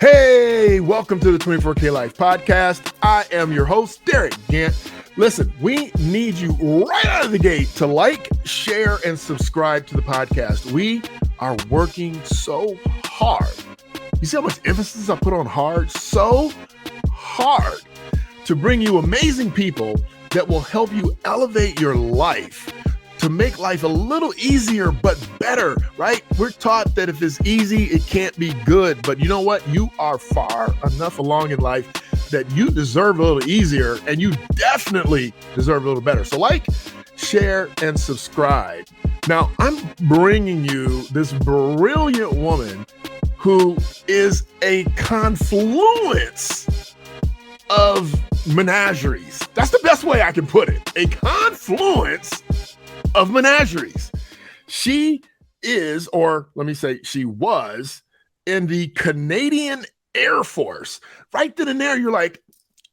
Hey, welcome to the 24K Life podcast. I am your host, Derick, Gant. Listen, we need you right out of the gate to like, share, and subscribe to the podcast. We are working so hard. You see how much emphasis I put on hard? So hard to bring you amazing people that will help you elevate your life, to make life a little easier, but better, right? We're taught that if it's easy, it can't be good. But you know what? You are far enough along in life that you deserve a little easier, and you definitely deserve a little better. So like, share, and subscribe. Now, I'm bringing you this brilliant woman who is a confluence of menageries. That's the best way I can put it. A confluence of menageries. She is, or let me say she was, in the Canadian Air Force. Right then and there, you're like,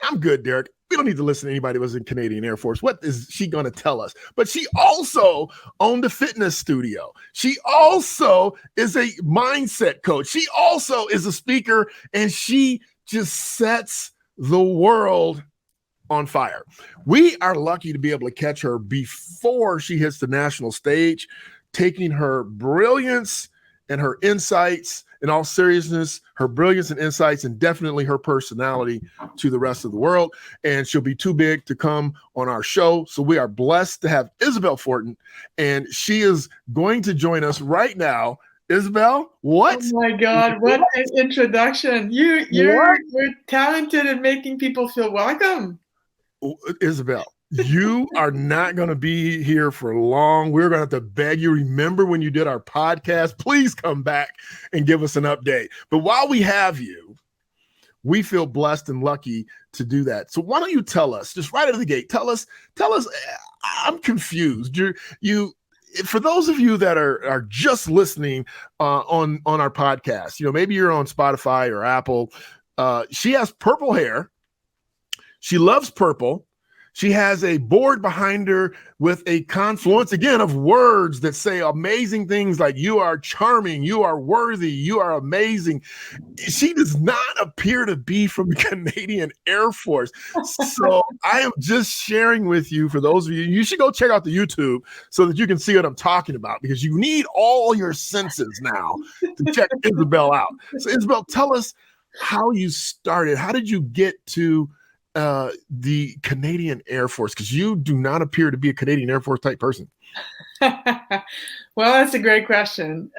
I'm good, Derick. We don't need to listen to anybody who was in Canadian Air Force. What is she going to tell us? But she also owned a fitness studio. She also is a mindset coach. She also is a speaker, and she just sets the world on fire. We are lucky to be able to catch her before she hits the national stage, taking her brilliance and her insights, in all seriousness, her brilliance and insights, and definitely her personality to the rest of the world. And she'll be too big to come on our show. So we are blessed to have Isabelle Fortin, and she is going to join us right now. Isabelle, what? Oh my God, what an introduction. You're talented at making people feel welcome. Isabelle, you are not going to be here for long. We're going to have to beg you. Remember when you did our podcast? Please come back and give us an update. But while we have you, we feel blessed and lucky to do that. So why don't you tell us, just right out of the gate, tell us, I'm confused. You, for those of you that are just listening on our podcast, maybe you're on Spotify or Apple. She has purple hair. She loves purple. She has a board behind her with a confluence, again, of words that say amazing things like you are charming, you are worthy, you are amazing. She does not appear to be from the Canadian Air Force. So I am just sharing with you, for those of you, you should go check out the YouTube so that you can see what I'm talking about, because you need all your senses now to check Isabelle out. So Isabelle, tell us how you started. How did you get to the Canadian Air Force? Because you do not appear to be a Canadian Air Force type person. Well, that's a great question.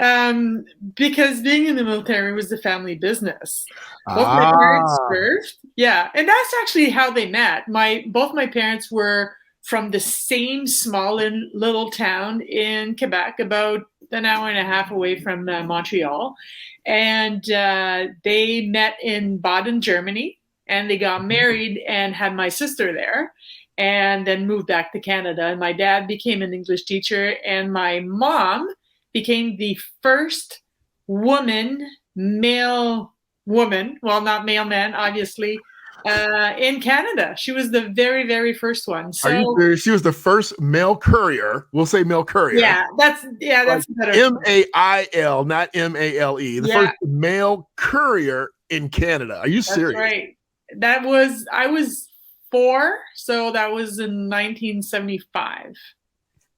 Because being in the military was the family business. Both my parents served. Yeah. And that's actually how they met. Both my parents were from the same small and little town in Quebec, about an hour and a half away from Montreal. And they met in Baden, Germany. And they got married and had my sister there, and then moved back to Canada. And my dad became an English teacher, and my mom became the first male woman, well, not male man, obviously, in Canada. She was the very, very first one. So, are you serious? She was the first male courier. We'll say male courier. Yeah, that's better. M-A-I-L, not M-A-L-E. The first male courier in Canada. Are you serious? That's right. I was 4, so that was in 1975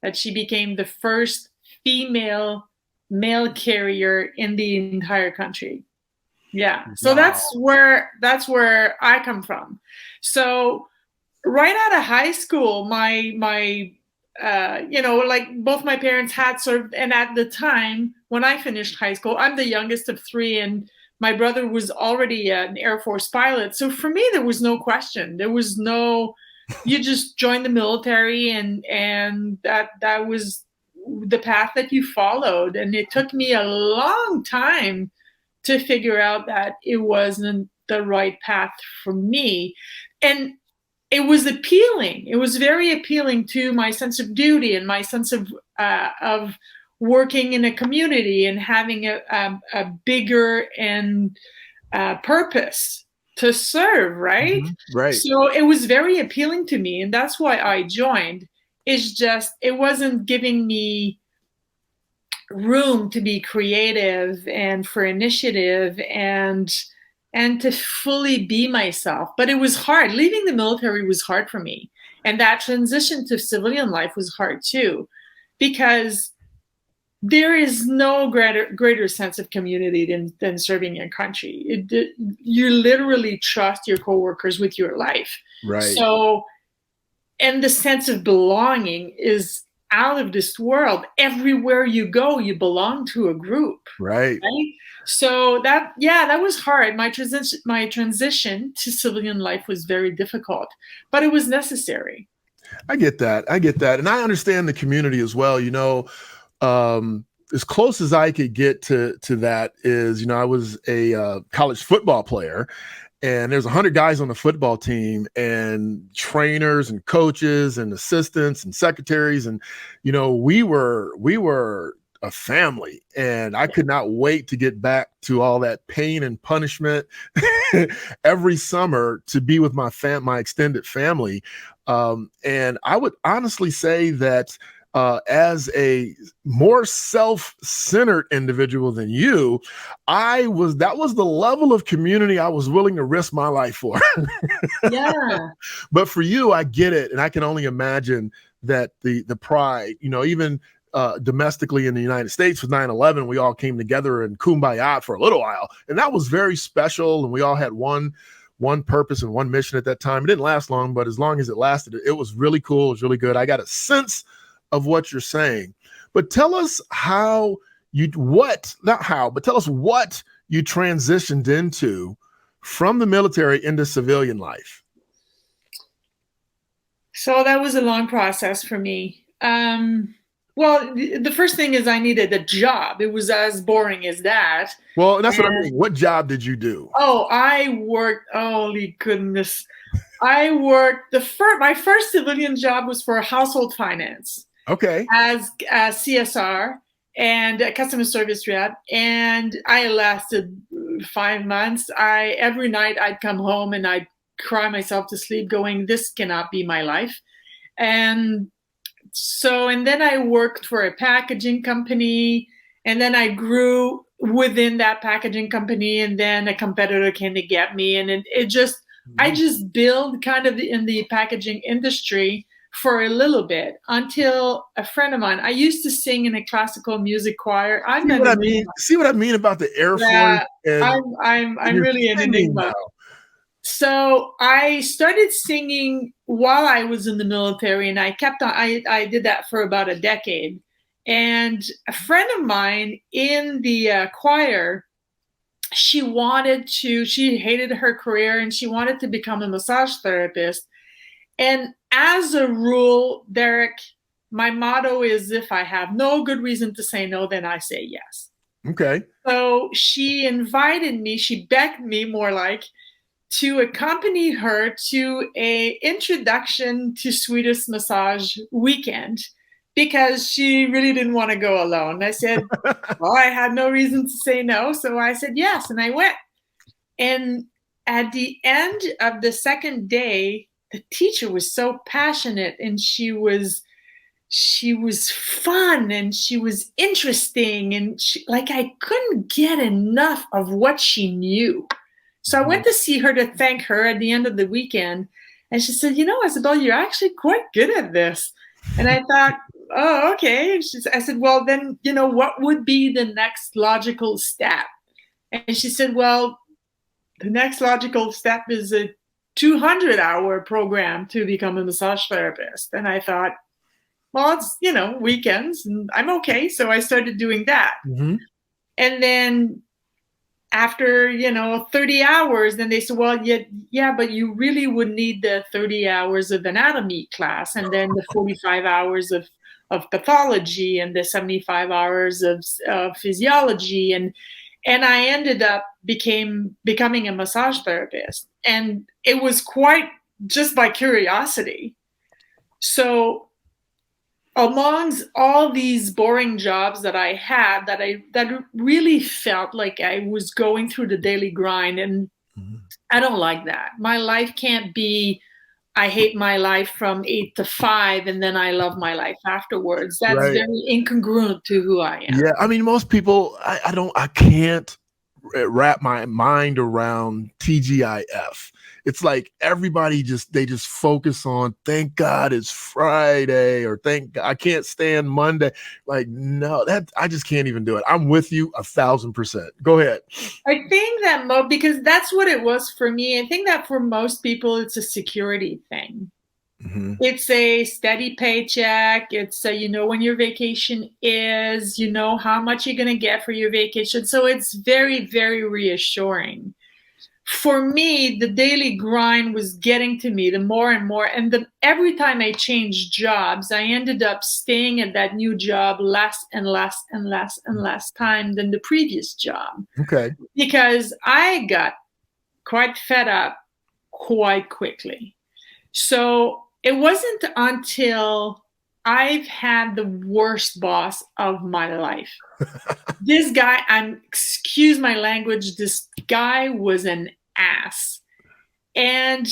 that she became the first female mail carrier in the entire country. Yeah. So wow. That's where I come from. So right out of high school, my like both my parents had served, and at the time when I finished high school, I'm the youngest of 3, and my brother was already an Air Force pilot. So for me, there was no question. There was no, you just joined the military, and that was the path that you followed. And it took me a long time to figure out that it wasn't the right path for me. And it was appealing. It was very appealing to my sense of duty and my sense of working in a community and having a bigger and purpose to serve, right? Mm-hmm. Right. So it was very appealing to me, and that's why I joined. It's just, it wasn't giving me room to be creative and for initiative and and to fully be myself. But it was hard. Leaving the military was hard for me. And that transition to civilian life was hard too, because there is no greater sense of community than serving your country. You literally trust your coworkers with your life. Right. So, and the sense of belonging is out of this world. Everywhere you go, you belong to a group. Right. So that was hard. My transition to civilian life was very difficult, but it was necessary. I get that. And I understand the community as well. As close as I could get to that is, I was a college football player, and there's 100 guys on the football team, and trainers and coaches and assistants and secretaries. And, we were a family, and I could not wait to get back to all that pain and punishment every summer to be with my extended family. And I would honestly say that as a more self-centered individual than you, that was the level of community I was willing to risk my life for. Yeah. But for you, I get it. And I can only imagine that the pride, even domestically in the United States with 9/11, we all came together and kumbaya for a little while. And that was very special. And we all had one purpose and one mission at that time. It didn't last long, but as long as it lasted, it was really cool. It was really good. I got a sense of what you're saying. But tell us tell us what you transitioned into from the military into civilian life. So that was a long process for me. Well, the first thing is I needed a job. It was as boring as that. Well, and that's what I mean. What job did you do? Oh, I worked, holy goodness. I worked, my first civilian job was for household finance. Okay. As CSR and a customer service rep. And I lasted 5 months. Every night I'd come home and I'd cry myself to sleep going, this cannot be my life. And then I worked for a packaging company, and then I grew within that packaging company, and then a competitor came to get me. And I just built kind of in the packaging industry for a little bit until a friend of mine, I used to sing in a classical music choir. See what I mean about the Airforce? Yeah, I'm really an enigma. Now. So I started singing while I was in the military, and I kept on. I did that for about a decade. And a friend of mine in the choir, she hated her career, and she wanted to become a massage therapist. And as a rule, Derick, my motto is, if I have no good reason to say no, then I say yes. Okay. So she invited me, she begged me more like, to accompany her to a introduction to Swedish massage weekend, because she really didn't want to go alone. I said, well, I had no reason to say no. So I said yes, and I went. And at the end of the second day, the teacher was so passionate, and she was fun, and she was interesting, and I couldn't get enough of what she knew. So I went to see her to thank her at the end of the weekend. And she said, Isabelle, you're actually quite good at this. And I thought, oh, okay. I said, well, then, what would be the next logical step? And she said, well, the next logical step is a 200-hour program to become a massage therapist. And I thought, well, it's, weekends, and I'm okay. So I started doing that. Mm-hmm. And then after, 30 hours, then they said, well, yeah, but you really would need the 30 hours of anatomy class, and then the 45 hours of pathology, and the 75 hours of physiology. And I ended up becoming a massage therapist. And it was quite just by curiosity. So amongst all these boring jobs that I had, that really felt like I was going through the daily grind, and I don't like that. My life can't be, I hate my life from 8 to 5, and then I love my life afterwards. That's right. Very incongruent to who I am. Yeah, I mean, most people, I can't wrap my mind around TGIF. It's like everybody they just focus on, thank God it's Friday, or thank God I can't stand Monday. Like, no, I just can't even do it. I'm with you 1,000%. Go ahead. I think that because that's what it was for me. I think that for most people, it's a security thing. Mm-hmm. It's a steady paycheck. It's you know when your vacation is, you know how much you're going to get for your vacation. So it's very, very reassuring. For me, the daily grind was getting to me the more and more. And every time I changed jobs, I ended up staying at that new job less and less and less and less time than the previous job. Okay. Because I got quite fed up quite quickly. So it wasn't until I've had the worst boss of my life. This guy, excuse my language, this guy was an ass. And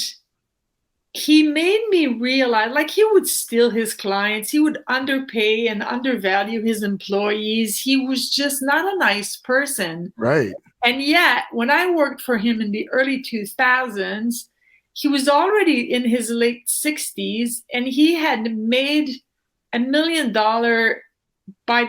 he made me realize, like, he would steal his clients, he would underpay and undervalue his employees. He was just not a nice person. Right. And yet, when I worked for him in the early 2000s, he was already in his late 60s, and he had made $1 million by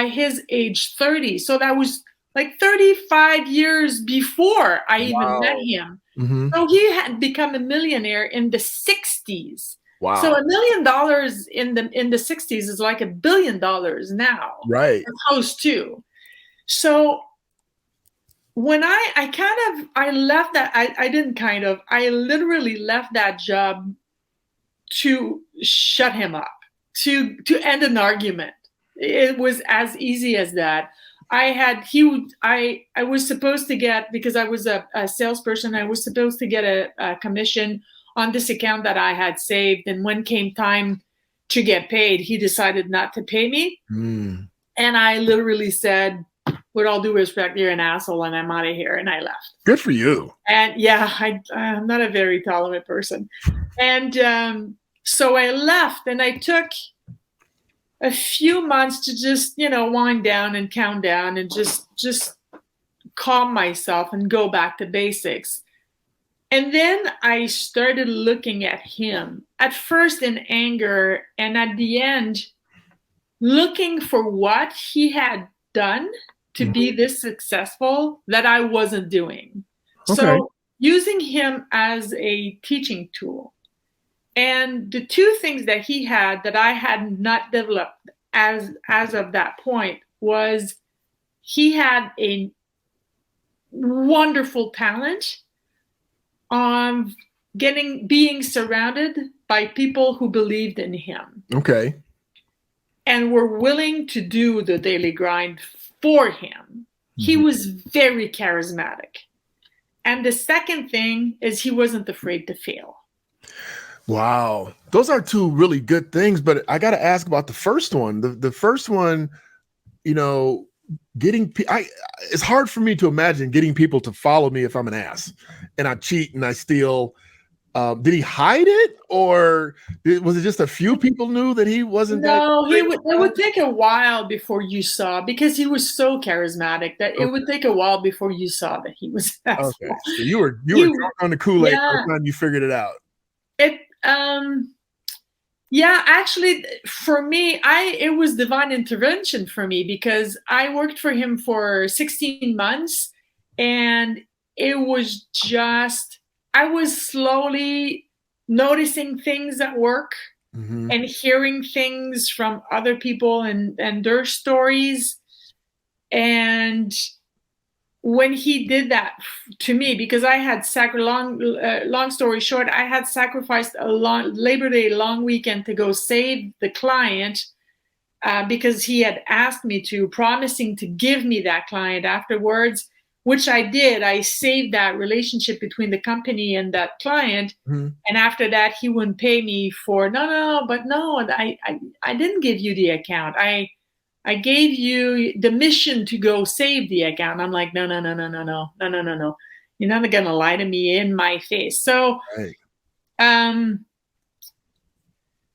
his age 30. So that was like 35 years before I even met him. Mm-hmm. So he had become a millionaire in the 60s. Wow. So $1 million in the 60s is like $1 billion now. Right. Close to. So when I left that, I literally left that job to shut him up, to end an argument. It was as easy as that. I was supposed to get, because I was a salesperson, I was supposed to get a commission on this account that I had saved. And when came time to get paid, he decided not to pay me. Mm. And I literally said, with all due respect, you're an asshole and I'm out of here. And I left. Good for you. And yeah, I'm not a very tolerant person. And so I left, and I took a few months to just, wind down and count down and just calm myself and go back to basics. And then I started looking at him, at first in anger, and at the end, looking for what he had done to be this successful that I wasn't doing. Okay. So using him as a teaching tool. And the two things that he had that I had not developed as of that point was he had a wonderful talent on being surrounded by people who believed in him. Okay. And were willing to do the daily grind for him. Mm-hmm. He was very charismatic. And the second thing is he wasn't afraid to fail. Wow. Those are two really good things, but I got to ask about the first one. The first one, it's hard for me to imagine getting people to follow me if I'm an ass and I cheat and I steal. Did he hide it, or was it just a few people knew that he wasn't? No, it would take a while before you saw, because he was so charismatic that it would take a while before you saw that he was. Okay, so you were drunk on the Kool-Aid by the time you figured it out. Actually, for me, it was divine intervention for me, because I worked for him for 16 months, and it was just. I was slowly noticing things at work and hearing things from other people and their stories. And when he did that to me, because I had long story short, I had sacrificed a Labor Day long weekend to go save the client because he had asked me to, promising to give me that client afterwards. Which I did. I saved that relationship between the company and that client. Mm-hmm. And after that, he wouldn't pay me for, I didn't give you the account. I gave you the mission to go save the account. I'm like, no. You're not going to lie to me in my face. So, right.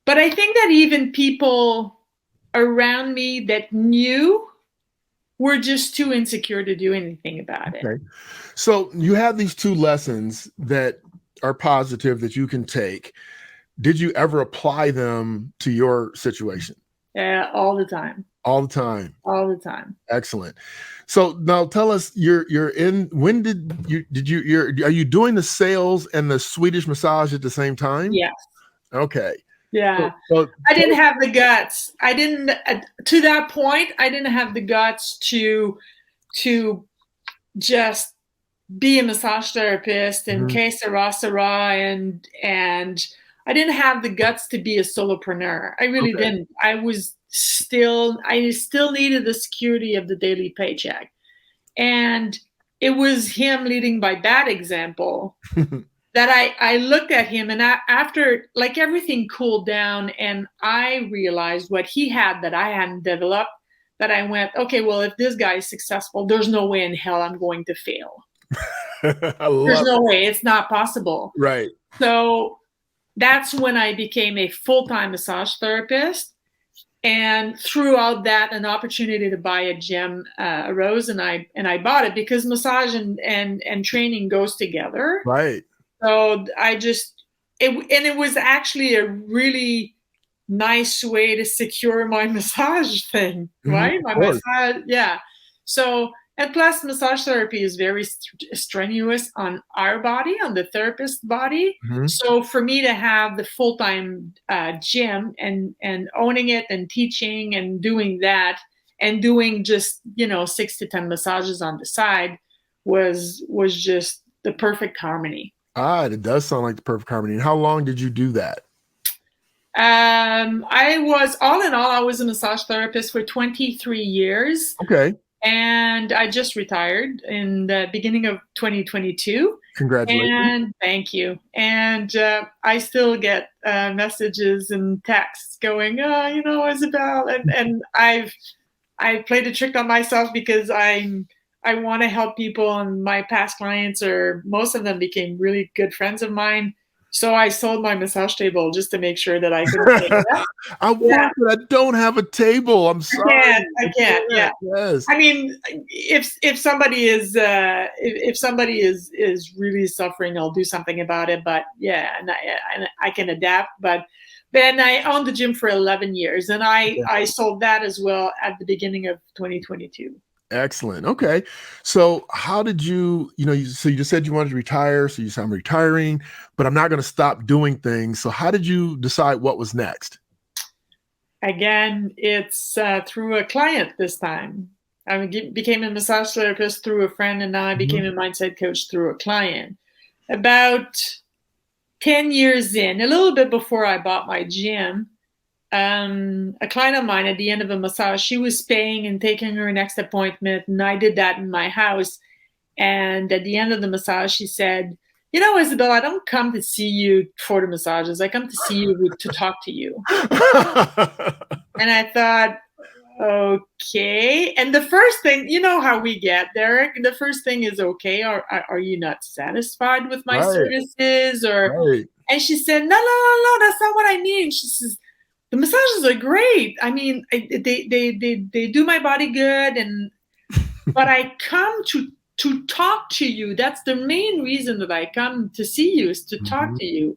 But I think that even people around me that knew were just too insecure to do anything about it. Okay. So you have these 2 lessons that are positive that you can take. Did you ever apply them to your situation? All the time. All the time. All the time. Excellent. So now tell us, you're in. When are you doing the sales and the Swedish massage at the same time? Yes. Okay. Yeah. So I didn't have the guts. I didn't, to that point, I didn't have the guts to just be a massage therapist and que sera, sera, and I didn't have the guts to be a solopreneur. I really didn't. I still needed the security of the daily paycheck. And it was him leading by bad example that I looked at him, and after, like, everything cooled down and I realized what he had that I hadn't developed, that I went, okay, well, if this guy is successful, there's no way in hell I'm going to fail. There's no way. It's not possible. Right. So that's when I became a full-time massage therapist. And throughout that, an opportunity to buy a gym arose, and I bought it because massage and training goes together. Right. So it was actually a really nice way to secure my massage thing, right? My massage, yeah. So, and plus massage therapy is very strenuous on our body, on the therapist's body. So for me to have the full-time gym and owning it and teaching and doing that and doing just, 6 to 10 massages on the side was just the perfect harmony. It does sound like the perfect harmony. And how long did you do that? I was, all in all, I was a massage therapist for 23 years. Okay. And I just retired in the beginning of 2022. Congratulations. And thank you. And I still get messages and texts going, Isabelle. And I played a trick on myself because I want to help people, and my past clients, or most of them, became really good friends of mine. So I sold my massage table just to make sure that I could pay that. I don't have a table. I'm sorry. I can't. Yeah. Yes. I mean, if somebody is really suffering, I'll do something about it. But yeah, and I can adapt. But then I owned the gym for 11 years, and I sold that as well at the beginning of 2022. Excellent. Okay. So how did you so you just said you wanted to retire. So you said, I'm retiring, but I'm not going to stop doing things. So how did you decide what was next? Again, it's through a client this time. I became a massage therapist through a friend, and now I became a mindset coach through a client. About 10 years in, a little bit before I bought my gym, a client of mine, at the end of a massage, she was paying and taking her next appointment, and I did that in my house. And at the end of the massage, she said, Isabelle, I don't come to see you for the massages. I come to see you to talk to you. And I thought, okay. And the first thing, you know how we get, Derick, the first thing is, okay, are you not satisfied with my services? And she said, no, that's not what I mean. She says, the massages are great. I mean, they do my body good, but I come to talk to you. That's the main reason that I come to see you, is to talk to you,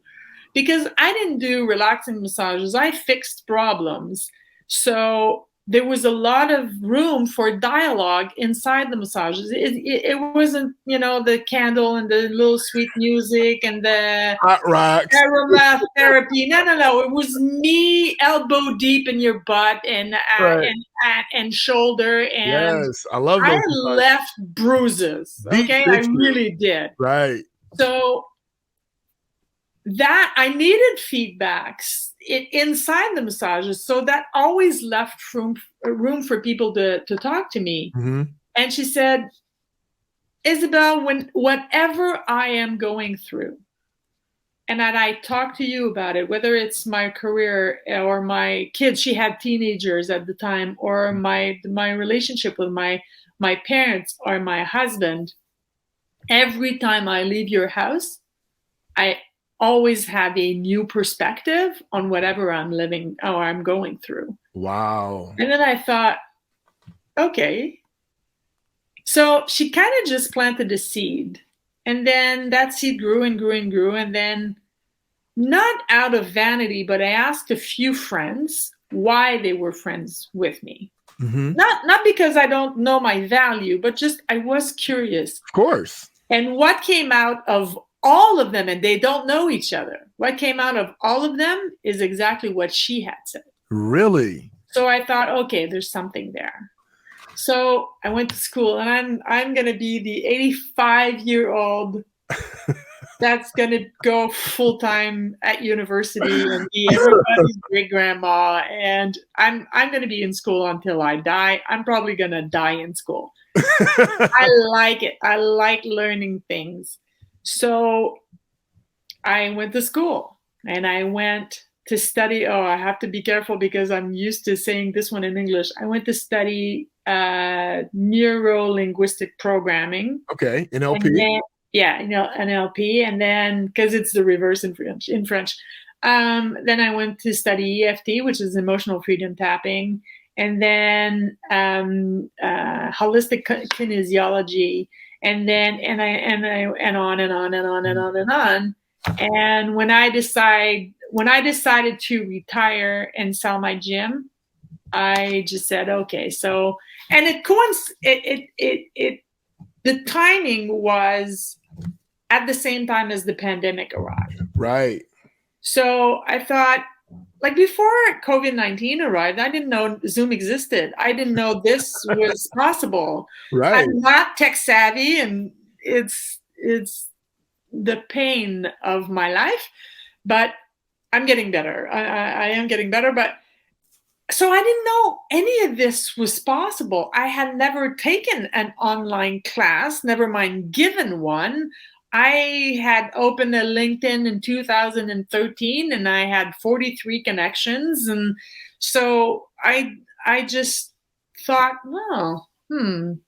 because I didn't do relaxing massages. I fixed problems. So there was a lot of room for dialogue inside the massages. It wasn't, the candle and the little sweet music and the hot rocks, therapy. No. It was me elbow deep in your butt and shoulder. And yes, I love those. I left bruises. Okay, I really did. Right. So that I needed feedbacks inside the massages, so that always left room for people to talk to me. And she said, Isabelle, whatever I am going through, and that I talk to you about it, whether it's my career or my kids, she had teenagers at the time, or my relationship with my parents or my husband, every time I leave your house, I always have a new perspective on whatever I'm living or I'm going through. Wow. And then I thought, okay, So she kind of just planted a seed. And then that seed grew and grew and grew. And then, not out of vanity, but I asked a few friends why they were friends with me. Mm-hmm. Not because I don't know my value, but just I was curious. Of course. And what came out of all of them, and they don't know each other, what came out of all of them is exactly what she had said. Really? So I thought, okay, there's something there. So I went to school, and I'm going to be the 85-year-old that's going to go full time at university and be everybody's great grandma. And I'm going to be in school until I die. I'm probably going to die in school. I like it. I like learning things. So I went to school, and I went to study. Oh, I have to be careful because I'm used to saying this one in English. I went to study neuro-linguistic programming. Okay, NLP. Yeah, NLP, and then because it's the reverse in French. Then I went to study EFT, which is emotional freedom tapping, and then holistic kinesiology, and then and on and on and on and on and on. And when I decided to retire and sell my gym, I just said, okay. So, and the timing was at the same time as the pandemic arrived. Right. So I thought, like, before COVID-19 arrived, I didn't know Zoom existed. I didn't know this was possible. Right. I'm not tech savvy, and it's the pain of my life, but I'm getting better. I am getting better, but so I didn't know any of this was possible. I had never taken an online class, never mind given one. I had opened a LinkedIn in 2013, and I had 43 connections. And so I just thought, well,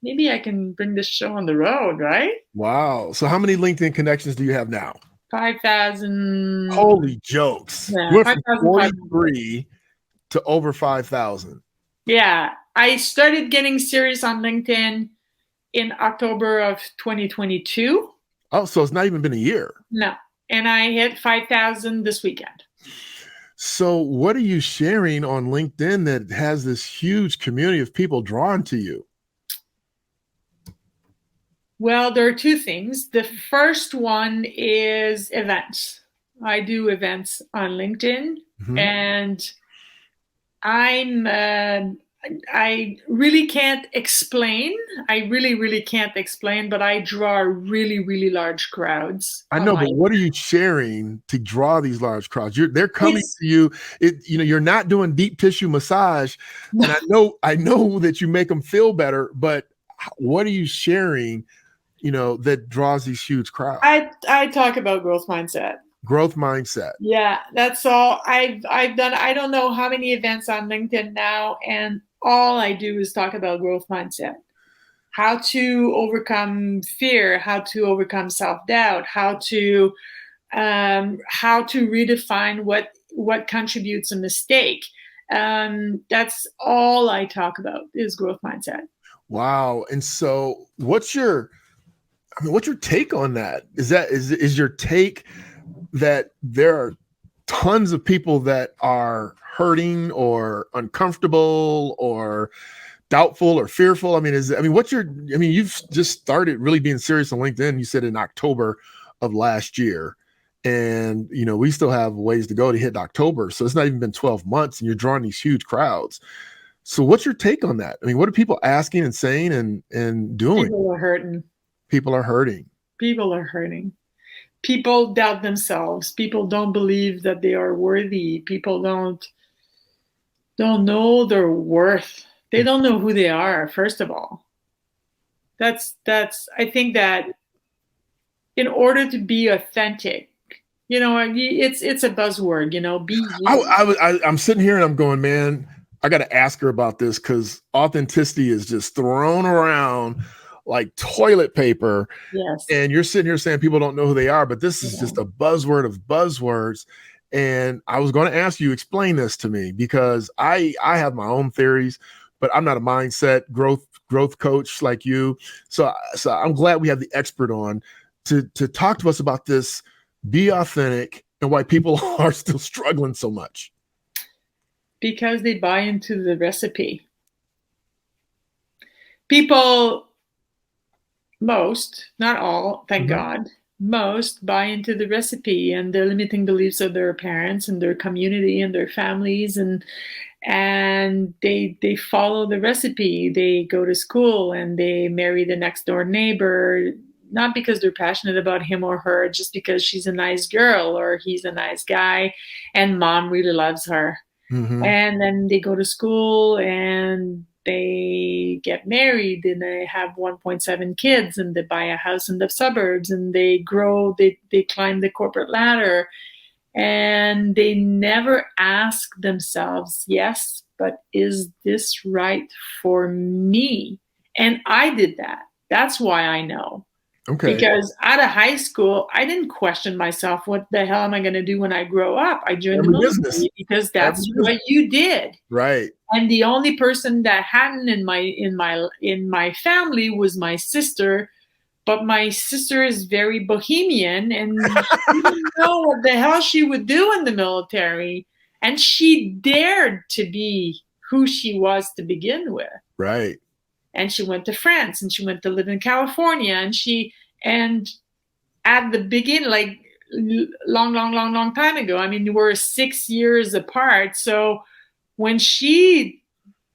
maybe I can bring this show on the road, right? Wow. So how many LinkedIn connections do you have now? 5,000. Holy jokes. Yeah, We're from 43 to over 5,000. Yeah. I started getting serious on LinkedIn in October of 2022. Oh, so it's not even been a year. No. And I hit 5,000 this weekend. So what are you sharing on LinkedIn that has this huge community of people drawn to you? Well, there are two things. The first one is events. I do events on LinkedIn, and I really can't explain. I really can't explain, but I draw really, really large crowds. I know, but what are you sharing to draw these large crowds? They're coming to you. You're not doing deep tissue massage, and I know that you make them feel better. But what are you sharing? That draws these huge crowds. I talk about growth mindset. Growth mindset. Yeah, that's all I've done. I don't know how many events on LinkedIn now, and all I do is talk about growth mindset. How to overcome fear, how to overcome self-doubt, how to redefine what contributes a mistake. That's all I talk about is growth mindset. Wow. And so what's your take on that? Is your take that there are tons of people that are hurting or uncomfortable or doubtful or fearful? You've just started really being serious on LinkedIn. You said in October of last year, and we still have ways to go to hit October. So it's not even been 12 months and you're drawing these huge crowds. So what's your take on that? What are people asking and saying and doing? People are hurting. People are hurting. People are hurting. People doubt themselves. People don't believe that they are worthy. People don't know their worth. They don't know who they are, first of all. I think that in order to be authentic, it's a buzzword, be you. I'm sitting here and I'm going, man, I got to ask her about this because authenticity is just thrown around like toilet paper. Yes. And you're sitting here saying people don't know who they are, but this is just a buzzword of buzzwords. And I was going to ask you, explain this to me, because I have my own theories, but I'm not a mindset growth coach like you. So I'm glad we have the expert on to talk to us about this. Be authentic and why people are still struggling so much. Because they buy into the recipe. People, most, not all, thank God, most buy into the recipe and the limiting beliefs of their parents and their community and their families, and they follow the recipe. They go to school and they marry the next door neighbor, not because they're passionate about him or her, just because she's a nice girl or he's a nice guy and mom really loves her. And then they go to school and they get married and they have 1.7 kids and they buy a house in the suburbs and they grow, they climb the corporate ladder, and they never ask themselves, yes, but is this right for me? And I did that. That's why I know. Okay. Because out of high school, I didn't question myself. What the hell am I going to do when I grow up? I joined the military because that's what you did. Right. And the only person that hadn't in my family was my sister. But my sister is very bohemian and she didn't know what the hell she would do in the military. And she dared to be who she was to begin with. Right. And she went to France and she went to live in California, and at the beginning, like long time ago, I mean, we're 6 years apart. So when she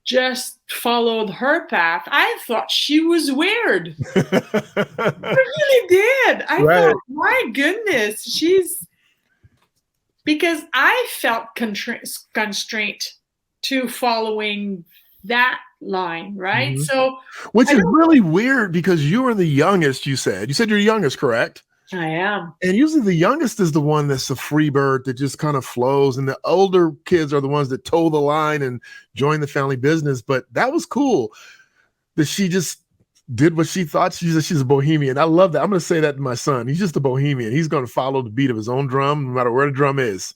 just followed her path, I thought she was weird. I really did. I thought, my goodness, because I felt constraint to following that line, right? So, which is really weird because you are the youngest. You said you're youngest, correct? I am. And usually the youngest is the one that's a free bird that just kind of flows, and the older kids are the ones that toe the line and join the family business. But that was cool that she just did what she thought. She's a bohemian. I love that. I'm going to say that to my son. He's just a bohemian. He's going to follow the beat of his own drum, no matter where the drum is.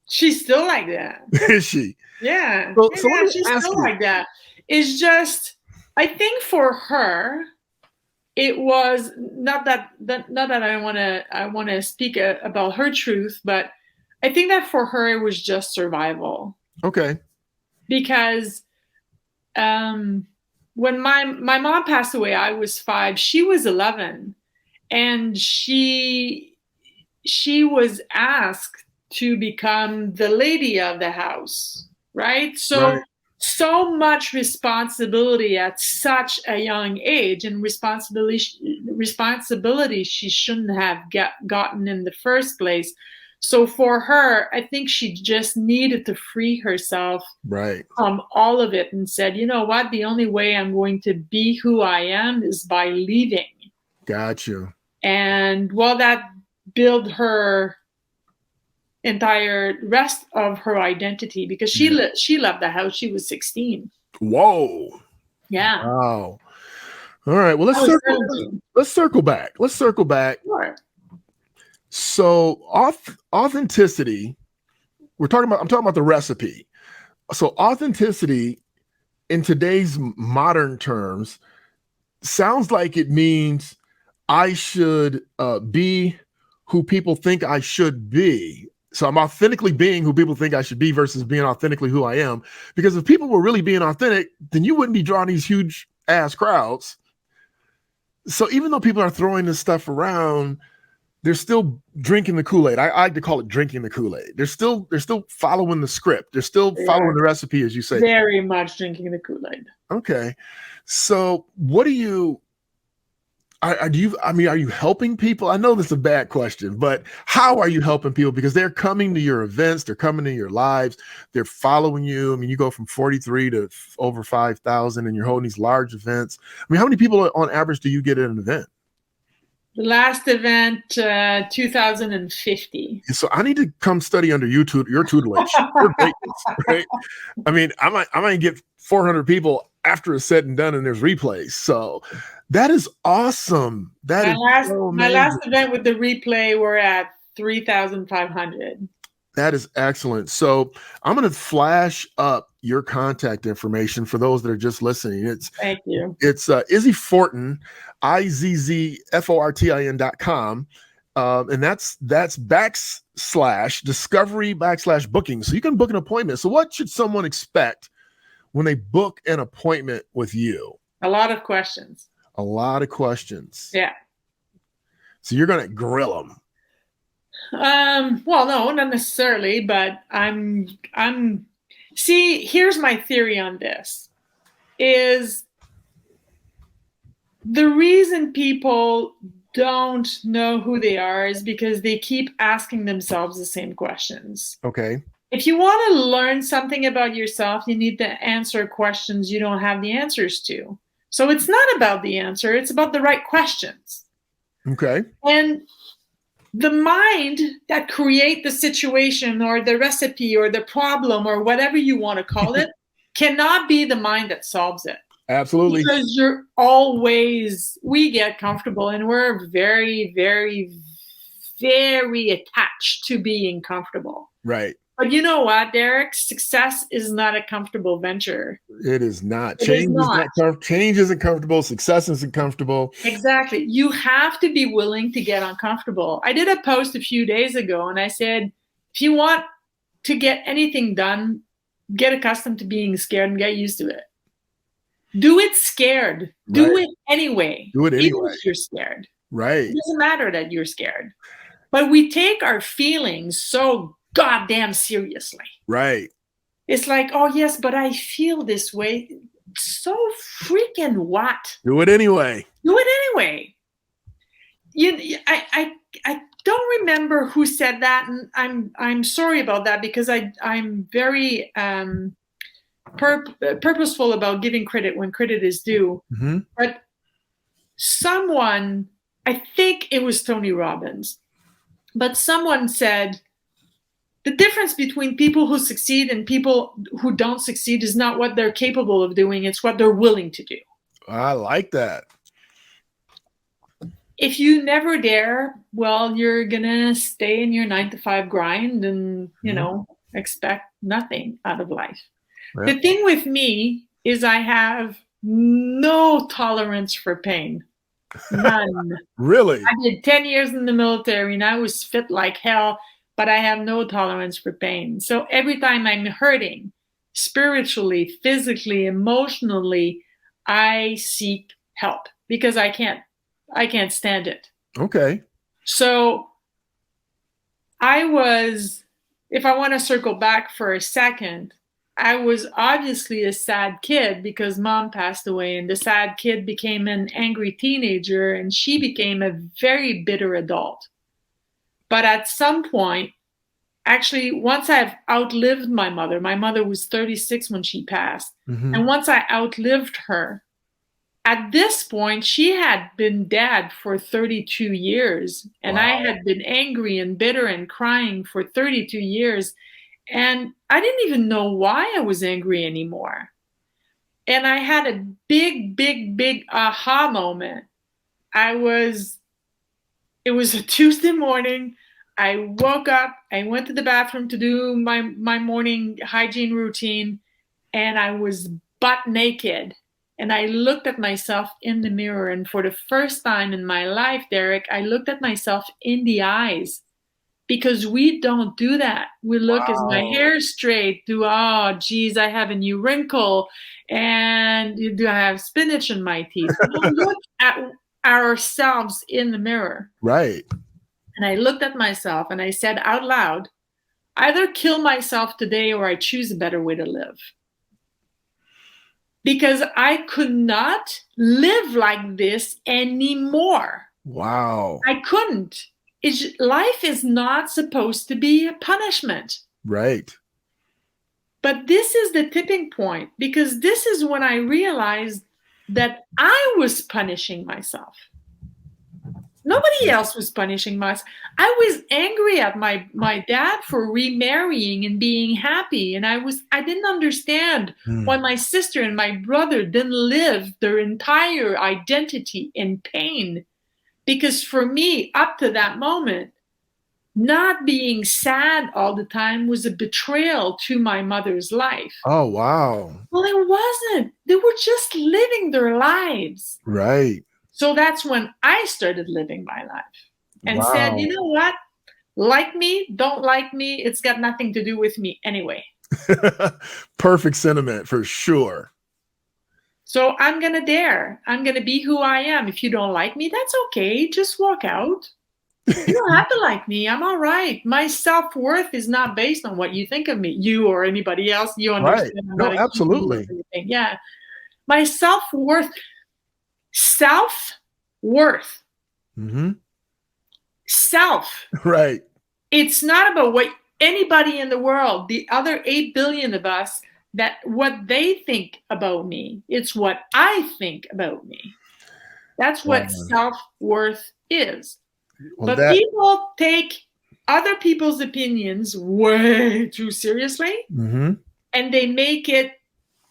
She's still like that. Is she? Yeah. So she's still like that. It's just, I think for her, it was not that I want to speak about her truth, but I think that for her it was just survival. Okay. Because when my mom passed away, I was 5. She was 11, and she was asked to become the lady of the house, right? So much responsibility at such a young age, and responsibility she shouldn't have gotten in the first place. So for her, I think she just needed to free herself from all of it, and said, you know what? The only way I'm going to be who I am is by leaving. Gotcha. And that built her entire rest of her identity, because she left the house. She was 16. Whoa. Yeah. Wow. All right. Well, let's circle back. Sure. So authenticity. I'm talking about the recipe. So authenticity in today's modern terms sounds like it means I should be who people think I should be. So I'm authentically being who people think I should be versus being authentically who I am. Because if people were really being authentic, then you wouldn't be drawing these huge ass crowds. So even though people are throwing this stuff around, they're still drinking the Kool-Aid. I like to call it drinking the Kool-Aid. They're still following the script. They're still following the recipe, as you say. Very much drinking the Kool-Aid. Okay. So what do you are you helping people? I know this is a bad question, but how are you helping people? Because they're coming to your events, they're coming to your lives, they're following you. I mean, you go from 43 to over 5,000 and you're holding these large events. I mean, how many people on average do you get at an event? The last event, 2,050. So I need to come study under your tutelage. Right? I mean, I might get 400 people after it's said and done and there's replays. So that is awesome. My last event with the replay, we're at 3,500. That is excellent. So I'm going to flash up your contact information for those that are just listening. Thank you. It's Izzy Fortin, IZZFORTIN.com. And that's /discovery/booking. So you can book an appointment. So what should someone expect when they book an appointment with you? A lot of questions. A lot of questions. Yeah. So you're going to grill them. Well, no, not necessarily, but see, here's my theory on this is the reason people don't know who they are is because they keep asking themselves the same questions. Okay. If you want to learn something about yourself, you need to answer questions you don't have the answers to. So it's not about the answer, it's about the right questions. Okay. And the mind that create the situation or the recipe or the problem or whatever you want to call it cannot be the mind that solves it. Absolutely. Because we get comfortable and we're very, very, very attached to being comfortable. Right. But you know what, Derick? Success is not a comfortable venture. It is not. Change isn't comfortable. Success isn't comfortable. Exactly. You have to be willing to get uncomfortable. I did a post a few days ago and I said, if you want to get anything done, get accustomed to being scared and get used to it. Do it scared. Do it anyway. Do it anyway. Even if you're scared. Right. It doesn't matter that you're scared. But we take our feelings so goddamn seriously. Right. It's like, oh yes, but I feel this way. So freaking what? Do it anyway. Do it anyway. I don't remember who said that, and I'm sorry about that because I'm very purposeful about giving credit when credit is due. Mm-hmm. But someone, I think it was Tony Robbins, but someone said, the difference between people who succeed and people who don't succeed is not what they're capable of doing. It's what they're willing to do. I like that. If you never dare, well, you're going to stay in your 9-to-5 grind and, expect nothing out of life. Yeah. The thing with me is I have no tolerance for pain. None. Really? I did 10 years in the military and I was fit like hell. But I have no tolerance for pain. So every time I'm hurting, spiritually, physically, emotionally, I seek help because I can't stand it. Okay. So if I want to circle back for a second, I was obviously a sad kid because mom passed away and the sad kid became an angry teenager and she became a very bitter adult. But at some point, actually, once I've outlived my mother was 36 when she passed. Mm-hmm. And once I outlived her, at this point, she had been dead for 32 years. And wow. I had been angry and bitter and crying for 32 years. And I didn't even know why I was angry anymore. And I had a big, big, big aha moment. It was a Tuesday morning. I woke up, I went to the bathroom to do my morning hygiene routine, and I was butt naked. And I looked at myself in the mirror. And for the first time in my life, Derick, I looked at myself in the eyes because we don't do that. We look, wow. Is my hair straight? Oh, geez, I have a new wrinkle. And do I have spinach in my teeth? We don't look at ourselves in the mirror. Right. And I looked at myself and I said out loud, either kill myself today or I choose a better way to live. Because I could not live like this anymore. Wow. I couldn't. Life is not supposed to be a punishment. Right. But this is the tipping point because this is when I realized that I was punishing myself. Nobody else was punishing myself. I was angry at my dad for remarrying and being happy. And I didn't understand why my sister and my brother didn't live their entire identity in pain. Because for me, up to that moment, not being sad all the time was a betrayal to my mother's life. Oh, wow. Well, it wasn't. They were just living their lives. Right. So that's when I started living my life and said, Wow. you know what? Like me, don't like me. It's got nothing to do with me anyway. Perfect sentiment for sure. So I'm going to dare. I'm going to be who I am. If you don't like me, that's okay. Just walk out. You don't have to like me. I'm all right. My self-worth is not based on what you think of me, you or anybody else. You Right. understand? I'm No, not absolutely. Yeah. My self-worth. Self-worth. Mm-hmm. Self. Right. It's not about what anybody in the world, the other 8 billion of us, that what they think about me. It's what I think about me. That's what self-worth is. Well, But people take other people's opinions way too seriously, mm-hmm. and they make it,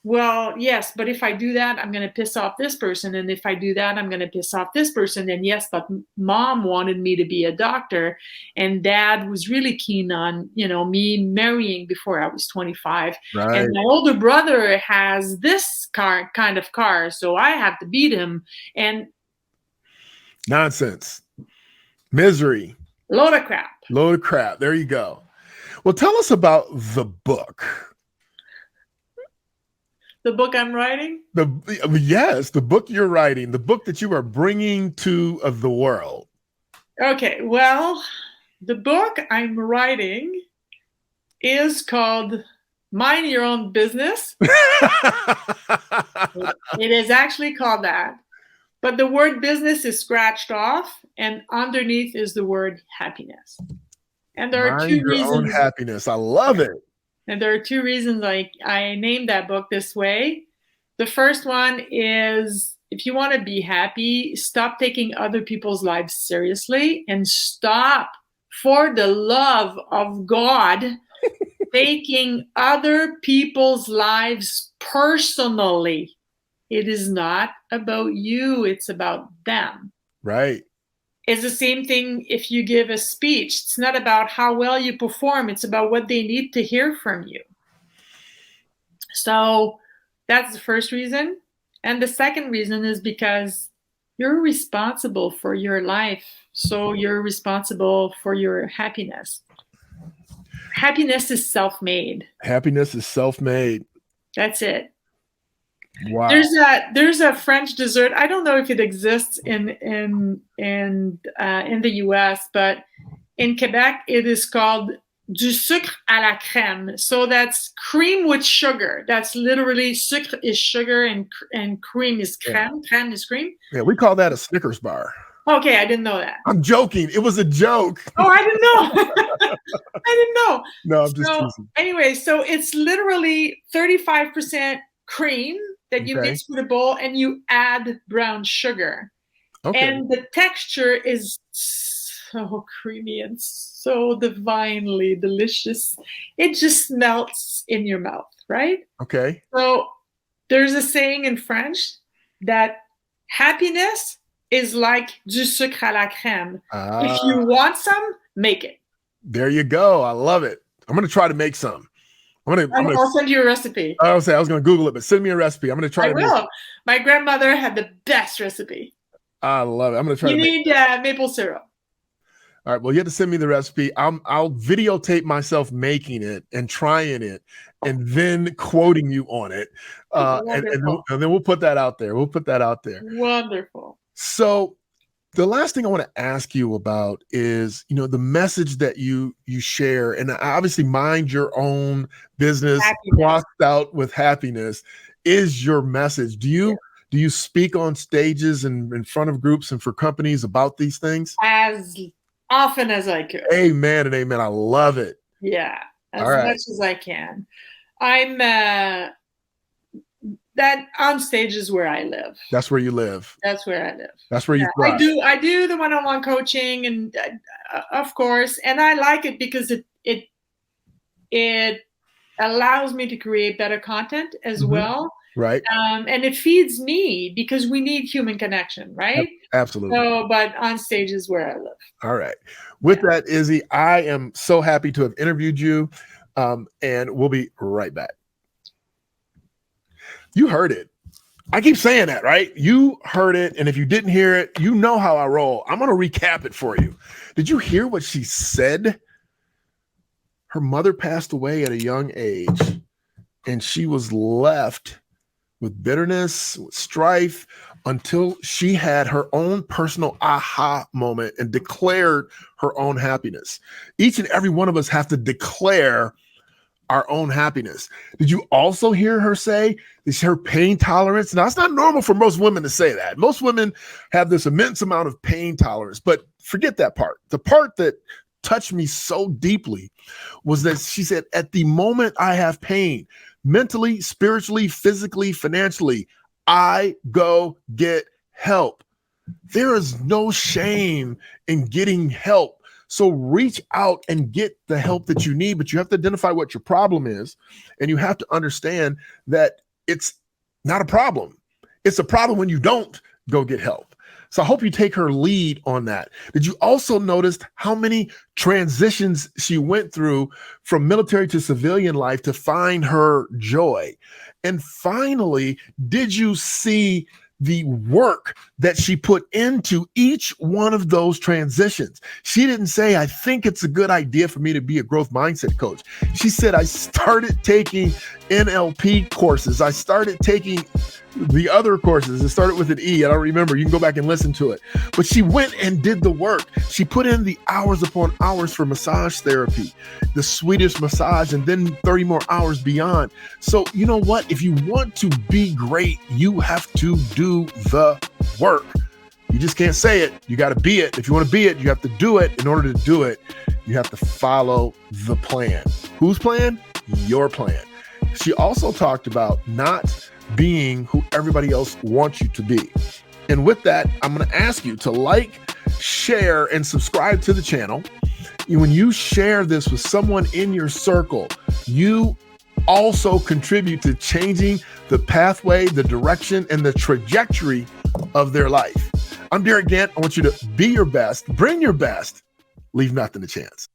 well, yes, but if I do that, I'm going to piss off this person. And if I do that, I'm going to piss off this person. And yes, but mom wanted me to be a doctor. And dad was really keen on, me marrying before I was 25. Right. And my older brother has this kind of car, so I have to beat him. And nonsense. Misery. Load of crap. Load of crap. There you go. Well, tell us about the book. The book I'm writing? Yes, the book you're writing, the book that you are bringing to the world. Okay, well, the book I'm writing is called Mind Your Own Business. It is actually called that. But the word business is scratched off, and underneath is the word happiness. And there are two reasons. Own happiness. I love it. And there are two reasons I named that book this way. The first one is, if you want to be happy, stop taking other people's lives seriously and stop, for the love of God, taking other people's lives personally. It is not about you. It's about them. Right. It's the same thing if you give a speech. It's not about how well you perform. It's about what they need to hear from you. So that's the first reason. And the second reason is because you're responsible for your life. So you're responsible for your happiness. Happiness is self-made. Happiness is self-made. That's it. Wow. There's a French dessert. I don't know if it exists in the US, but in Quebec it is called du sucre à la crème. So that's cream with sugar. That's literally sucre is sugar and cream is crème. Yeah. Crème is cream. Yeah, we call that a Snickers bar. Okay, I didn't know that. I'm joking. It was a joke. Oh, I didn't know. I didn't know. No, I'm just teasing. Anyway, so it's literally 35% cream that you mix with a bowl, and you add brown sugar. Okay. And the texture is so creamy and so divinely delicious. It just melts in your mouth, right? Okay. So there's a saying in French that happiness is like du sucre à la crème. If you want some, make it. There you go. I love it. I'm going to try to make some. I'll send you a recipe. I was going to Google it, but send me a recipe. I'm going to try. I will. My grandmother had the best recipe. I love it. I'm going to try. You need maple syrup. All right. Well, you have to send me the recipe. I'll videotape myself making it and trying it, and then quoting you on it. And then we'll put that out there. Wonderful. So the last thing I want to ask you about is, the message that you share, and obviously mind your own business, crossed out with happiness, is your message. Do you speak on stages and in front of groups and for companies about these things? As often as I could. Amen and amen. I love it. Yeah, as much as I can. I'm that on stage is where I live. That's where you live. That's where I live. That's where you thrive. I do the one-on-one coaching, and of course, and I like it because it allows me to create better content as well. Right. And it feeds me because we need human connection, right? Absolutely. So, but on stage is where I live. All right. With that, Izzy, I am so happy to have interviewed you, and we'll be right back. You heard it. I keep saying that, right? You heard it. And if you didn't hear it, you know how I roll. I'm going to recap it for you. Did you hear what she said? Her mother passed away at a young age, and she was left with bitterness, with strife, until she had her own personal aha moment and declared her own happiness. Each and every one of us have to declare our own happiness. Did you also hear her say this, her pain tolerance? Now, it's not normal for most women to say that. Most women have this immense amount of pain tolerance, but forget that part. The part that touched me so deeply was that she said, at the moment I have pain, mentally, spiritually, physically, financially, I go get help. There is no shame in getting help. So reach out and get the help that you need, but you have to identify what your problem is. And you have to understand that it's not a problem. It's a problem when you don't go get help. So I hope you take her lead on that. Did you also notice how many transitions she went through from military to civilian life to find her joy? And finally, did you see the work that she put into each one of those transitions? She didn't say, I think it's a good idea for me to be a growth mindset coach. She said, I started taking NLP courses. I started taking the other courses. It started with an E. I don't remember. You can go back and listen to it. But she went and did the work. She put in the hours upon hours for massage therapy, the Swedish massage, and then 30 more hours beyond. So you know what? If you want to be great, you have to do the work. You just can't say it. You got to be it. If you want to be it, you have to do it. In order to do it, you have to follow the plan. Whose plan? Your plan. She also talked about not being who everybody else wants you to be. And with that, I'm going to ask you to like, share, and subscribe to the channel. When you share this with someone in your circle, you also contribute to changing the pathway, the direction, and the trajectory of their life. I'm Derick Gant. I want you to be your best, bring your best, leave nothing to chance.